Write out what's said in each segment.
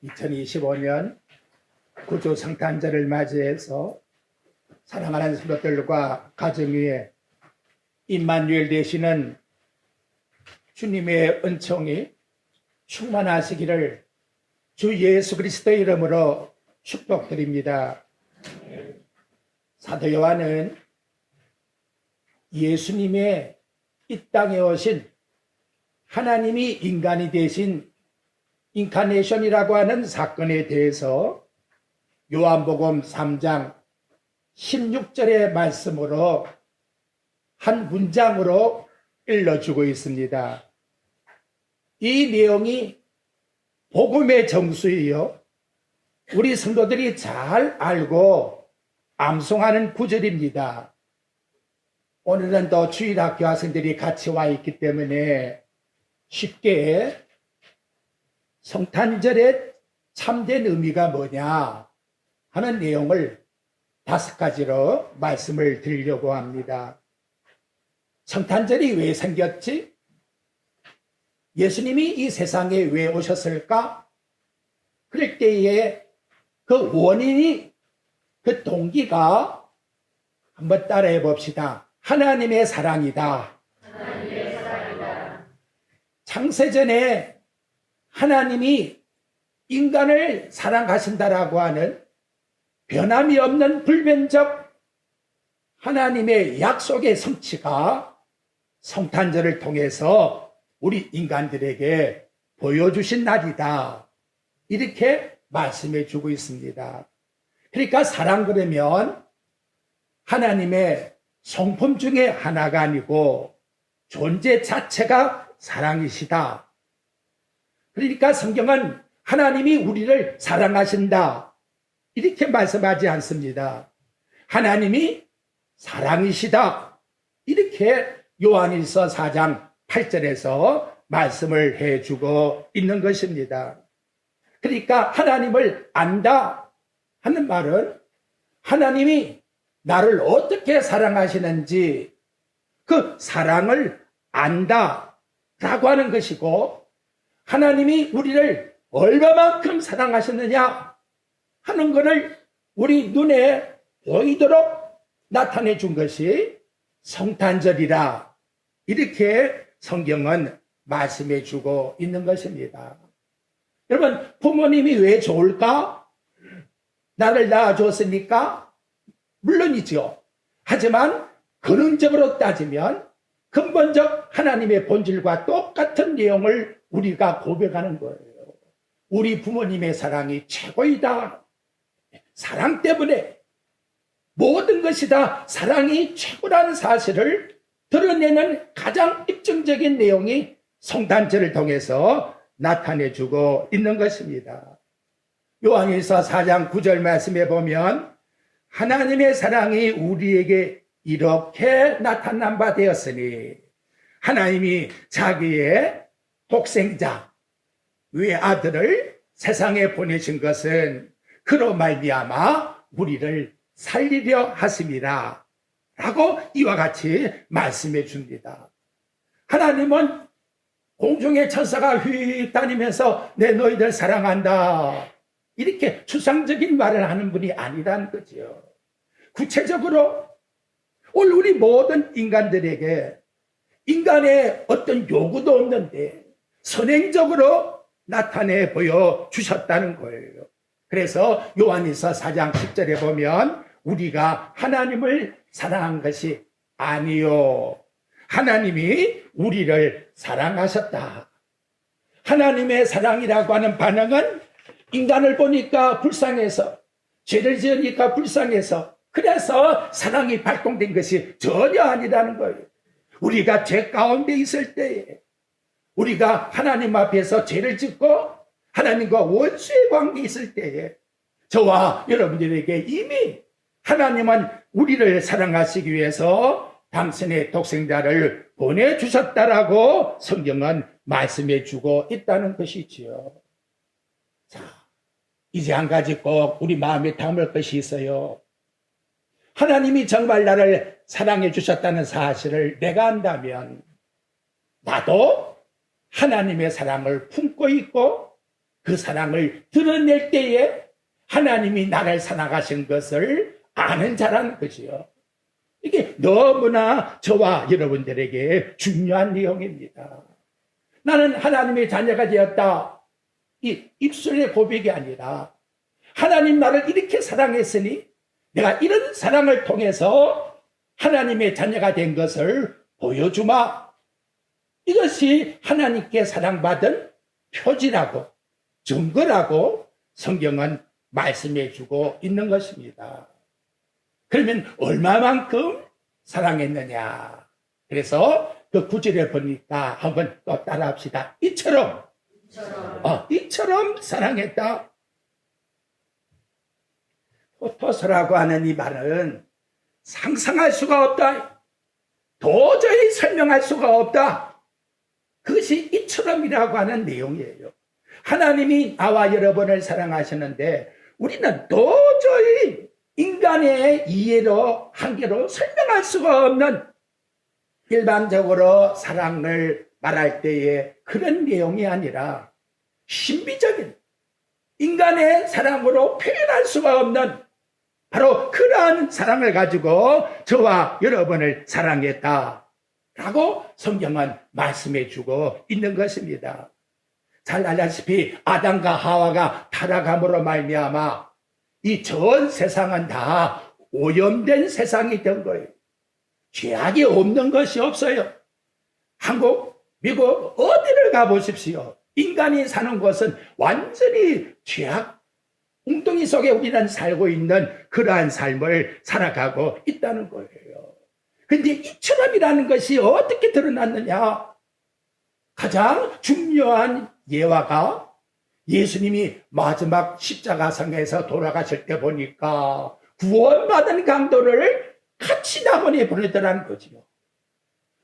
2025년 구주 성탄절을 맞이해서 사랑하는 성도들과 가정 위에 임마누엘 되시는 주님의 은총이 충만하시기를 주 예수 그리스도의 이름으로 축복드립니다. 사도 요한은 예수님의 이 땅에 오신 하나님이 인간이 되신 인카네이션이라고 하는 사건에 대해서 요한복음 3장 16절의 말씀으로 한 문장으로 일러주고 있습니다. 이 내용이 복음의 정수이요, 우리 성도들이 잘 알고 암송하는 구절입니다. 오늘은 또 주일학교 학생들이 같이 와 있기 때문에 쉽게 성탄절의 참된 의미가 뭐냐 하는 내용을 5가지로 말씀을 드리려고 합니다. 성탄절이 왜 생겼지? 예수님이 이 세상에 왜 오셨을까? 그럴 때에 그 원인이, 그 동기가 한번 따라해 봅시다. 하나님의 사랑이다. 하나님의 사랑이다. 창세전에 하나님이 인간을 사랑하신다라고 하는 변함이 없는 불변적 하나님의 약속의 성취가 성탄절을 통해서 우리 인간들에게 보여주신 날이다. 이렇게 말씀해 주고 있습니다. 그러니까 사랑 그러면 하나님의 성품 중에 하나가 아니고 존재 자체가 사랑이시다. 그러니까 성경은 하나님이 우리를 사랑하신다 이렇게 말씀하지 않습니다. 하나님이 사랑이시다 이렇게 요한일서 4장 8절에서 말씀을 해주고 있는 것입니다. 그러니까 하나님을 안다 하는 말은 하나님이 나를 어떻게 사랑하시는지 그 사랑을 안다 라고 하는 것이고, 하나님이 우리를 얼마만큼 사랑하셨느냐 하는 것을 우리 눈에 보이도록 나타내 준 것이 성탄절이라 이렇게 성경은 말씀해 주고 있는 것입니다. 여러분, 부모님이 왜 좋을까? 나를 낳아줬으니까? 물론이죠. 하지만 근원적으로 따지면 근본적 하나님의 본질과 똑같은 내용을 우리가 고백하는 거예요. 우리 부모님의 사랑이 최고이다. 사랑 때문에 모든 것이 다 사랑이 최고라는 사실을 드러내는 가장 입증적인 내용이 성탄절을 통해서 나타내주고 있는 것입니다. 요한일서 4장 9절 말씀에 보면 하나님의 사랑이 우리에게 이렇게 나타난 바 되었으니 하나님이 자기의 독생자 외아들을 세상에 보내신 것은 그로 말미암아 우리를 살리려 하심이라 라고 이와 같이 말씀해 줍니다. 하나님은 공중의 천사가 휙 다니면서 내 너희들 사랑한다 이렇게 추상적인 말을 하는 분이 아니라는 거죠. 구체적으로 오늘 우리 모든 인간들에게 인간의 어떤 요구도 없는데 선행적으로 나타내 보여주셨다는 거예요. 그래서 요한일서 4장 10절에 보면 우리가 하나님을 사랑한 것이 아니요, 하나님이 우리를 사랑하셨다. 하나님의 사랑이라고 하는 반응은 인간을 보니까 불쌍해서, 죄를 지으니까 불쌍해서, 그래서 사랑이 발동된 것이 전혀 아니라는 거예요. 우리가 죄 가운데 있을 때에 우리가 하나님 앞에서 죄를 짓고 하나님과 원수의 관계에 있을 때에 저와 여러분들에게 이미 하나님은 우리를 사랑하시기 위해서 당신의 독생자를 보내주셨다라고 성경은 말씀해 주고 있다는 것이지요. 자, 이제 한 가지 꼭 우리 마음에 담을 것이 있어요. 하나님이 정말 나를 사랑해 주셨다는 사실을 내가 안다면 나도 하나님의 사랑을 품고 있고 그 사랑을 드러낼 때에 하나님이 나를 사랑하신 것을 아는 자라는 것이요. 이게 너무나 저와 여러분들에게 중요한 내용입니다. 나는 하나님의 자녀가 되었다. 이 입술의 고백이 아니라 하나님 나를 이렇게 사랑했으니 내가 이런 사랑을 통해서 하나님의 자녀가 된 것을 보여주마. 이것이 하나님께 사랑받은 표지라고 증거라고 성경은 말씀해주고 있는 것입니다. 그러면 얼마만큼 사랑했느냐. 그래서 그 구절에 보니까 한번 또 따라합시다. 이처럼 사랑했다. 포토스라고 하는 이 말은 상상할 수가 없다. 도저히 설명할 수가 없다. 그것이 이처럼이라고 하는 내용이에요. 하나님이 나와 여러분을 사랑하시는데 우리는 도저히 인간의 이해로 한계로 설명할 수가 없는 일반적으로 사랑을 말할 때에 그런 내용이 아니라 신비적인 인간의 사랑으로 표현할 수가 없는 바로 그러한 사랑을 가지고 저와 여러분을 사랑했다 라고 성경은 말씀해 주고 있는 것입니다. 잘 알다시피 아담과 하와가 타락함으로 말미암아 이 전 세상은 다 오염된 세상이 된 거예요. 죄악이 없는 것이 없어요. 한국, 미국 어디를 가보십시오. 인간이 사는 곳은 완전히 죄악 웅덩이 속에 우리는 살고 있는 그러한 삶을 살아가고 있다는 거예요. 그런데 이처럼이라는 것이 어떻게 드러났느냐? 가장 중요한 예화가 예수님이 마지막 십자가상에서 돌아가실 때 보니까 구원받은 강도를 같이 낙원에 보내더라는 거지요.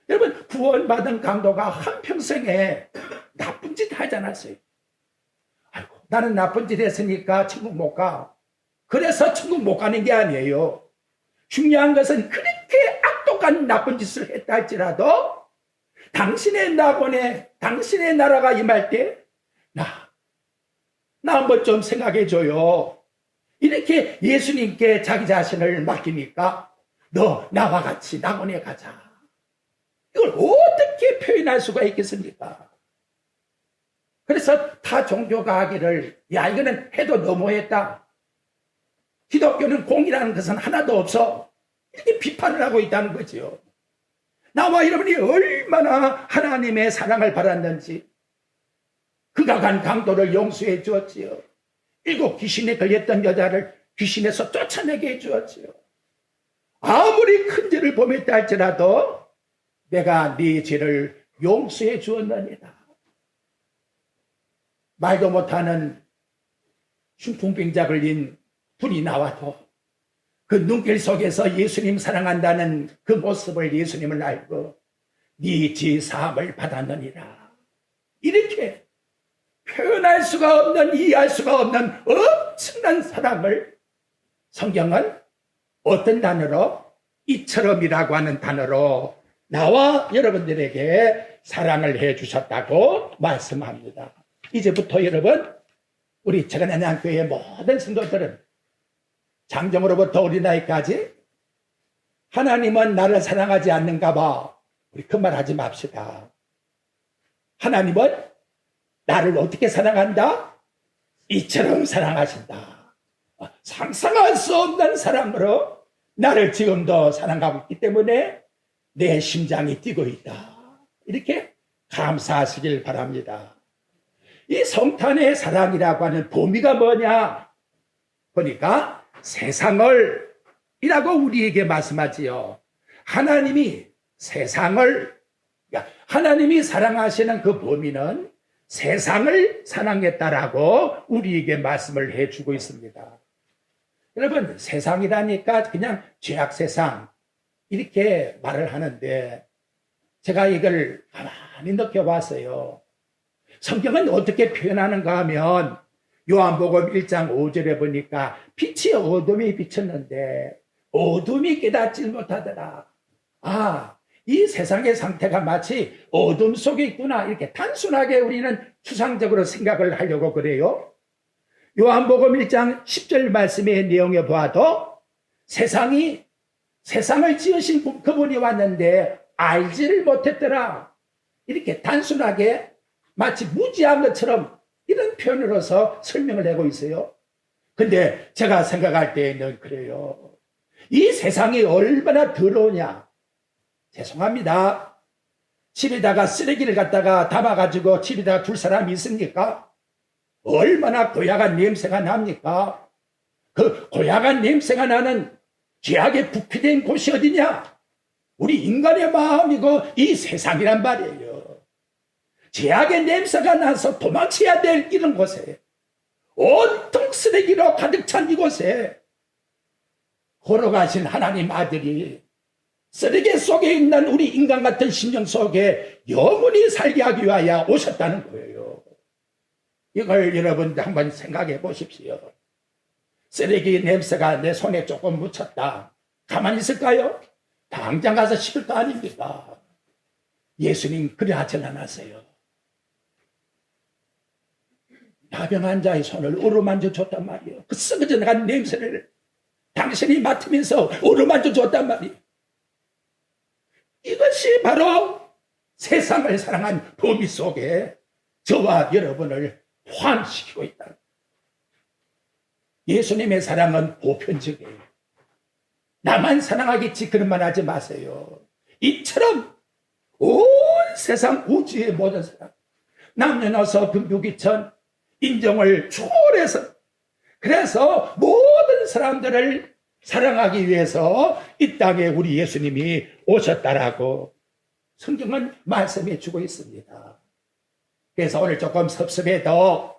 여러분, 구원받은 강도가 한평생에 나쁜 짓 하지 않았어요. 아이고, 나는 나쁜 짓 했으니까 천국 못 가. 그래서 천국 못 가는 게 아니에요. 중요한 것은 그렇게 악독한 나쁜 짓을 했다 할지라도 당신의 낙원에 당신의 나라가 임할 때 나 한번 좀 생각해 줘요. 이렇게 예수님께 자기 자신을 맡기니까 너 나와 같이 낙원에 가자. 이걸 어떻게 표현할 수가 있겠습니까? 그래서 타 종교가 하기를 야 이거는 해도 너무했다. 기독교는 공이라는 것은 하나도 없어. 이렇게 비판을 하고 있다는 거죠. 나와 여러분이 얼마나 하나님의 사랑을 받았는지 그가 간 강도를 용서해 주었지요. 7 귀신에 걸렸던 여자를 귀신에서 쫓아내게 해 주었지요. 아무리 큰 죄를 범했다 할지라도 내가 네 죄를 용서해 주었느니라. 말도 못하는 흉풍병자 걸린 분이 나와도 그 눈길 속에서 예수님 사랑한다는 그 모습을 예수님을 알고 네 죄 사함을 받았느니라. 이렇게 표현할 수가 없는 이해할 수가 없는 엄청난 사랑을 성경은 어떤 단어로 이처럼이라고 하는 단어로 나와 여러분들에게 사랑을 해 주셨다고 말씀합니다. 이제부터 여러분 우리 최근한양교회 모든 성도들은 장정으로부터 어린아이까지 하나님은 나를 사랑하지 않는가 봐. 우리 그 말 하지 맙시다. 하나님은 나를 어떻게 사랑한다? 이처럼 사랑하신다. 상상할 수 없는 사랑으로 나를 지금도 사랑하고 있기 때문에 내 심장이 뛰고 있다. 이렇게 감사하시길 바랍니다. 이 성탄의 사랑이라고 하는 범위가 뭐냐? 보니까 세상을 이라고 우리에게 말씀하지요. 하나님이 세상을, 하나님이 사랑하시는 그 범위는 세상을 사랑했다라고 우리에게 말씀을 해주고 있습니다. 여러분, 세상이라니까 그냥 죄악 세상 이렇게 말을 하는데 제가 이걸 가만히 느껴봤어요. 성경은 어떻게 표현하는가 하면 요한복음 1장 5절에 보니까 빛이 어둠에 비쳤는데 어둠이 깨닫지 못하더라. 이 세상의 상태가 마치 어둠 속에 있구나 이렇게 단순하게 우리는 추상적으로 생각을 하려고 그래요. 요한복음 1장 10절 말씀의 내용에 보아도 세상을 지으신 그분이 왔는데 알지를 못했더라. 이렇게 단순하게 마치 무지한 것처럼 이런 표현으로서 설명을 하고 있어요. 근데 제가 생각할 때에는 그래요. 이 세상이 얼마나 더러우냐. 죄송합니다. 집에다가 쓰레기를 갖다가 담아가지고 집에다가 둘 사람이 있습니까? 얼마나 고약한 냄새가 납니까? 그 고약한 냄새가 나는 죄악에 부패된 곳이 어디냐? 우리 인간의 마음이고 이 세상이란 말이에요. 죄악의 냄새가 나서 도망쳐야 될 이런 곳에, 온통 쓰레기로 가득 찬 이곳에 걸어가신 하나님 아들이 쓰레기 속에 있는 우리 인간 같은 심령 속에 영원히 살게 하기 위하여 오셨다는 거예요. 이걸 여러분 한번 생각해 보십시오. 쓰레기 냄새가 내 손에 조금 묻혔다. 가만히 있을까요? 당장 가서 씻을 거 아닙니까? 예수님 그래 하진 않았어요. 나병한 자의 손을 어루만져 줬단 말이에요. 그 썩어져 나간 냄새를 당신이 맡으면서 어루만져 줬단 말이에요. 이것이 바로 세상을 사랑한 범위 속에 저와 여러분을 포함시키고 있다. 예수님의 사랑은 보편적이에요. 나만 사랑하겠지 그런 말 하지 마세요. 이처럼 온 세상 우주의 모든 사람, 남녀노소 금부기천 인종을 초월해서, 그래서 모든 사람들을 사랑하기 위해서 이 땅에 우리 예수님이 오셨다라고 성경은 말씀해 주고 있습니다. 그래서 오늘 조금 섭섭해도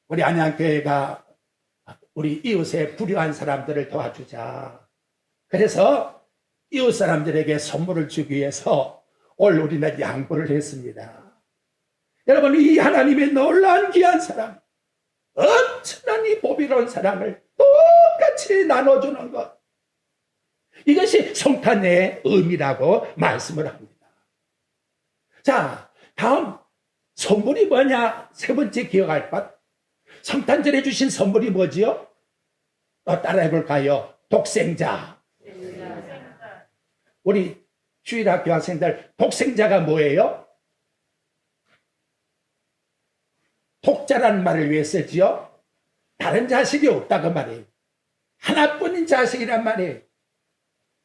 우리 안양교회가 우리 이웃에 불효한 사람들을 도와주자. 그래서 이웃 사람들에게 선물을 주기 위해서 오늘 우리는 양보를 했습니다. 여러분, 이 하나님의 놀라운 귀한 사랑, 엄청난 이 보배로운 사랑을 똑같이 나눠주는 것, 이것이 성탄의 의미라고 말씀을 합니다. 자, 다음 선물이 뭐냐? 세 번째 기억할 것, 성탄절에 주신 선물이 뭐지요? 또 따라해 볼까요? 독생자. 우리 주일학교 학생들, 독생자가 뭐예요? 독자라는 말을 왜 쓰지요? 다른 자식이 없다고 말이에요. 하나뿐인 자식이란 말이에요.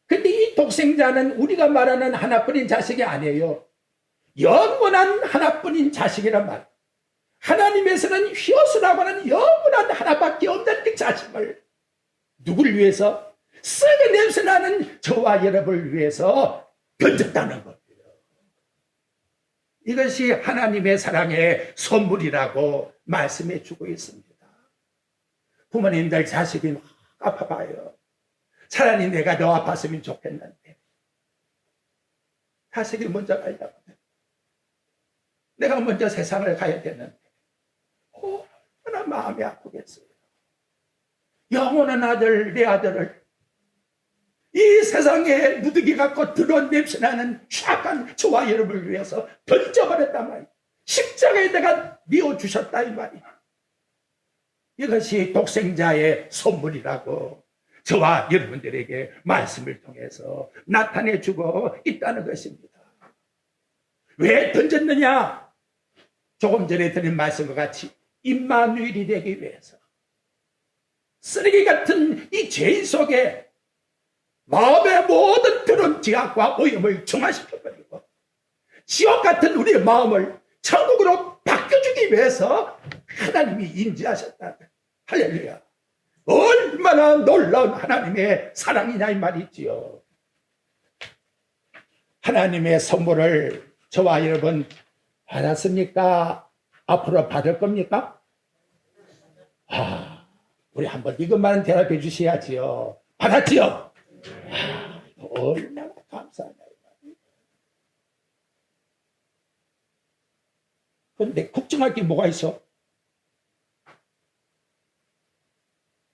근데 이 독생자는 우리가 말하는 하나뿐인 자식이 아니에요. 영원한 하나뿐인 자식이란 말. 하나님에서는 휘어수라고 하는 영원한 하나밖에 없는 그 자식을 누구를 위해서? 썩은 냄새 나는 저와 여러분을 위해서 던졌다는 겁니다. 이것이 하나님의 사랑의 선물이라고 말씀해 주고 있습니다. 부모님들 자식이 막 아파봐요. 차라리 내가 더 아팠으면 좋겠는데 자식이 먼저 가려고 해. 내가 먼저 세상을 가야 되는데 얼마나 마음이 아프겠어요. 영원한 아들, 내 아들을 이 세상에 무더기 갖고 더러운 냄새나는 샤악한 저와 여러분을 위해서 던져버렸단 말이에요. 십자가에다가 뉘어주셨다 이 말이에요. 이것이 독생자의 선물이라고 저와 여러분들에게 말씀을 통해서 나타내주고 있다는 것입니다. 왜 던졌느냐? 조금 전에 드린 말씀과 같이 임마누엘이 되기 위해서, 쓰레기 같은 이 죄인 속에 마음의 모든 더러운 죄악과 오염을 정화시켜버리고 지옥 같은 우리의 마음을 천국으로 바꿔주기 위해서 하나님이 인지하셨다. 할렐루야. 얼마나 놀라운 하나님의 사랑이냐 이 말이지요. 하나님의 선물을 저와 여러분 받았습니까? 앞으로 받을 겁니까? 우리 한번 이것만 대답해 주셔야지요. 받았지요? 얼마나 감사하냐. 그런데 걱정할 게 뭐가 있어?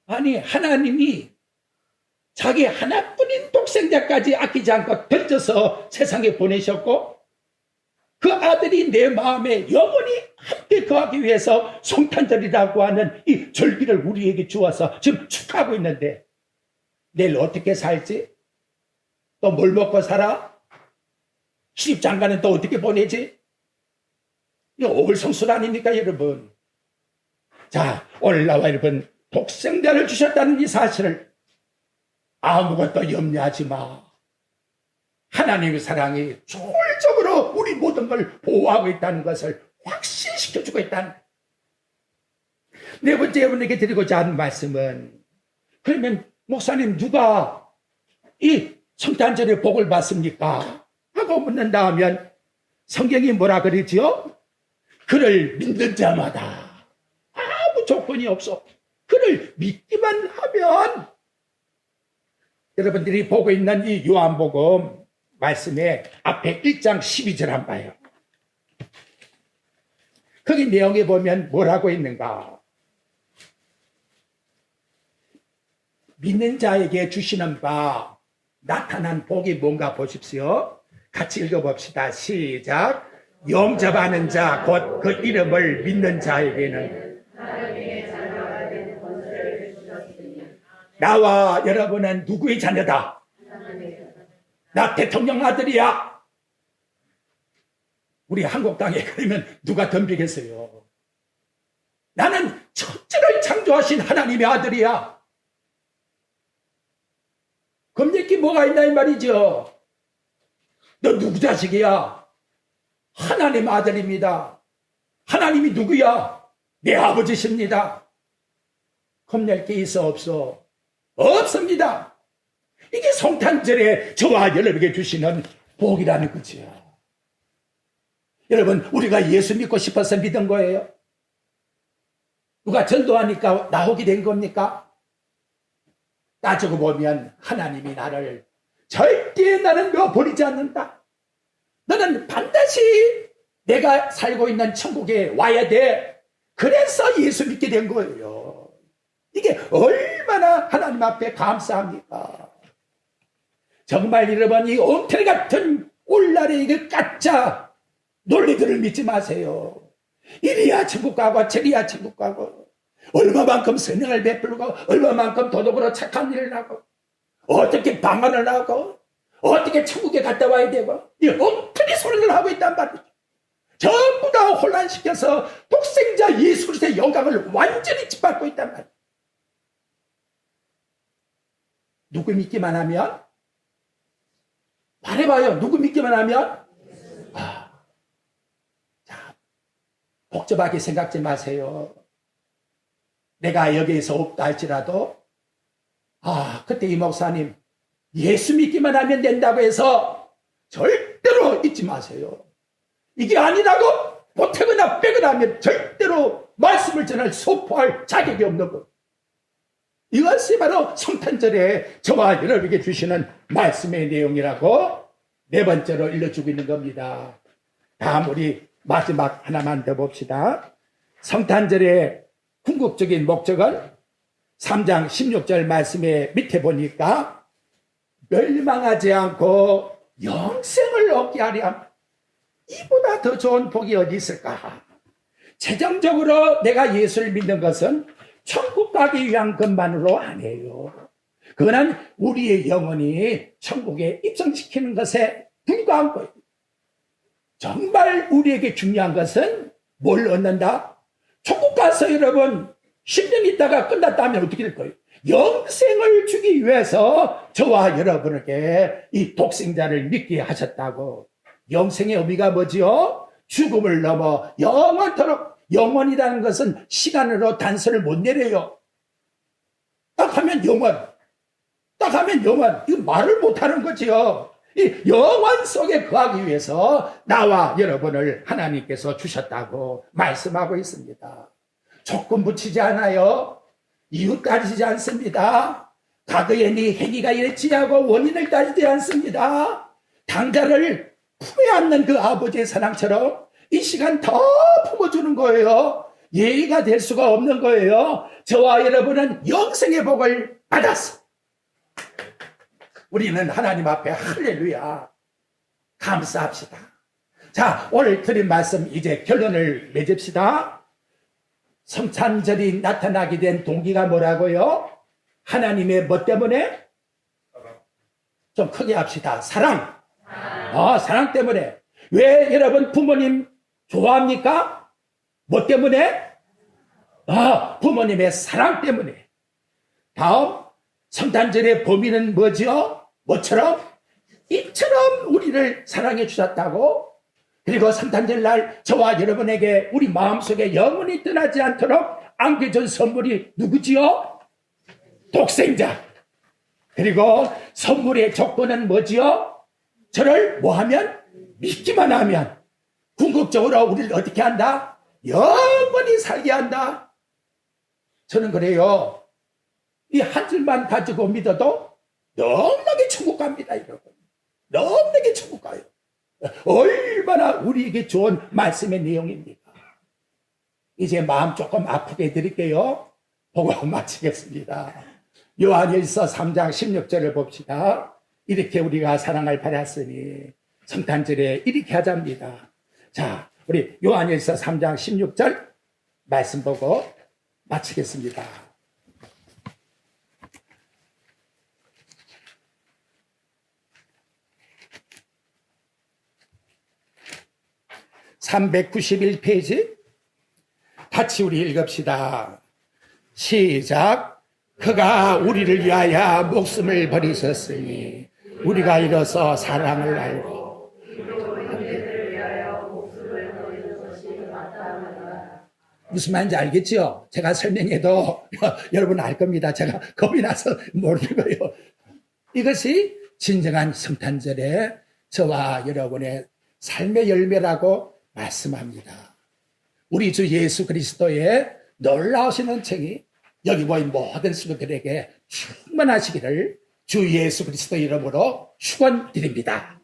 아니, 하나님이 자기 하나뿐인 독생자까지 아끼지 않고 던져서 세상에 보내셨고, 그 아들이 내 마음에 영원히 함께 거하기 위해서 성탄절이라고 하는 이 절기를 우리에게 주어서 지금 축하하고 있는데, 내일 어떻게 살지? 또 뭘 먹고 살아? 시집장가는 또 어떻게 보내지? 이거 어불성설 아닙니까, 여러분? 자, 오늘 나와 여러분, 독생자를 주셨다는 이 사실을 아무것도 염려하지 마. 하나님의 사랑이 조울적으로 우리 모든 걸 보호하고 있다는 것을 확신시켜주고 있다는. 네 번째 여러분에게 드리고자 하는 말씀은, 그러면 목사님 누가 이 성탄절의 복을 받습니까? 하고 묻는다 하면 성경이 뭐라 그러지요? 그를 믿는 자마다 아무 조건이 없어. 그를 믿기만 하면. 여러분들이 보고 있는 이 요한복음 말씀에 앞에 1장 12절 한번 봐요. 거기 내용에 보면 뭐라고 있는가? 믿는 자에게 주시는 바 나타난 복이 뭔가 보십시오. 같이 읽어봅시다. 시작. 영접하는 자 곧 그 이름을 믿는 자에게는 나와 여러분은 누구의 자녀다? 나 대통령 아들이야. 우리 한국당에 그러면 누가 덤비겠어요? 나는 천지를 창조하신 하나님의 아들이야. 겁낼 뭐가 있나 이 말이죠. 너 누구 자식이야? 하나님 아들입니다. 하나님이 누구야? 내 아버지십니다. 겁낼 게 있어 없어? 없습니다. 이게 성탄절에 저와 여러분에게 주시는 복이라는 거지요. 여러분, 우리가 예수 믿고 싶어서 믿은 거예요? 누가 전도하니까 나오게 된 겁니까? 따지고 보면 하나님이 나를 절대 나는 너 버리지 않는다. 너는 반드시 내가 살고 있는 천국에 와야 돼. 그래서 예수 믿게 된 거예요. 이게 얼마나 하나님 앞에 감사합니까? 정말 여러분, 이 엉터리 같은 올날의 이거 가짜 논리들을 믿지 마세요. 이리야 천국 가고 저리야 천국 가고, 얼마만큼 선행을 베풀고 얼마만큼 도덕으로 착한 일을 하고 어떻게 방언을 하고 어떻게 천국에 갔다 와야 되고, 이 엉터리 소리를 하고 있단 말이죠. 전부 다 혼란시켜서 독생자 예수 그리스도의 영광을 완전히 짓밟고 있단 말이에요. 누구 믿기만 하면? 말해봐요. 누구 믿기만 하면? 자, 복잡하게 생각지 마세요. 내가 여기에서 없다 할지라도, 그때 이 목사님 예수 믿기만 하면 된다고 해서 절대로 잊지 마세요. 이게 아니라고 보태거나 빼거나 하면 절대로 말씀을 전할 소포할 자격이 없는 것. 이것이 바로 성탄절에 저와 여러분에게 주시는 말씀의 내용이라고 네 번째로 일러주고 있는 겁니다. 다음 우리 마지막 하나만 더 봅시다. 성탄절의 궁극적인 목적은 3장 16절 말씀에 밑에 보니까 멸망하지 않고 영생을 얻게 하려 함. 이보다 더 좋은 복이 어디 있을까? 최종적으로 내가 예수를 믿는 것은 천국 가기 위한 것만으로 아니에요. 그거는 우리의 영혼이 천국에 입성시키는 것에 불과한 거예요. 정말 우리에게 중요한 것은 뭘 얻는다? 천국 가서 여러분 10년 있다가 끝났다면 어떻게 될 거예요? 영생을 주기 위해서 저와 여러분에게 이 독생자를 믿게 하셨다고. 영생의 의미가 뭐지요? 죽음을 넘어 영원토록. 영원이라는 것은 시간으로 단서를 못 내려요. 딱 하면 영원, 딱 하면 영원. 이거 말을 못하는 거지요. 이 영원 속에 거하기 위해서 나와 여러분을 하나님께서 주셨다고 말씀하고 있습니다. 조건 붙이지 않아요. 이유 따지지 않습니다. 과거에 네 행위가 이랬지 하고 원인을 따지지 않습니다. 당자를 품에 안는 그 아버지의 사랑처럼 이 시간 더 품어주는 거예요. 예의가 될 수가 없는 거예요. 저와 여러분은 영생의 복을 받았어. 우리는 하나님 앞에 할렐루야 감사합시다. 자, 오늘 드린 말씀 이제 결론을 맺읍시다. 성찬절이 나타나게 된 동기가 뭐라고요? 하나님의 뭐 때문에? 좀 크게 합시다. 사랑. 사랑 때문에. 왜 여러분 부모님 좋아합니까? 뭐 때문에? 부모님의 사랑 때문에. 다음, 성탄절의 범위는 뭐죠? 뭐처럼? 이처럼 우리를 사랑해 주셨다고. 그리고 성탄절 날 저와 여러분에게 우리 마음속에 영원히 떠나지 않도록 안겨준 선물이 누구지요? 독생자. 그리고 선물의 조건은 뭐지요? 저를 뭐하면? 믿기만 하면 궁극적으로 우리를 어떻게 한다? 영원히 살게 한다. 저는 그래요. 이 한 줄만 가지고 믿어도 넉넉히 천국 갑니다, 여러분. 넉넉히 천국 가요. 얼마나 우리에게 좋은 말씀의 내용입니까? 이제 마음 조금 아프게 해드릴게요. 보고 마치겠습니다. 요한일서 3장 16절을 봅시다. 이렇게 우리가 사랑을 받았으니 성탄절에 이렇게 하자입니다. 자, 우리 요한일서 3장 16절 말씀 보고 마치겠습니다. (391페이지) 같이 우리 읽읍시다. 시작. 그가 우리를 위하여 목숨을 버리셨으니 우리가 이로써 사랑을 알고 무슨 말인지 알겠죠? 제가 설명해도 여러분 알 겁니다. 제가 겁이 나서 모르는 거예요. 이것이 진정한 성탄절의 저와 여러분의 삶의 열매라고 말씀합니다. 우리 주 예수 그리스도의 놀라우신 은총이 여기 모인 모든 성도들에게 충만하시기를 주 예수 그리스도 이름으로 축원드립니다.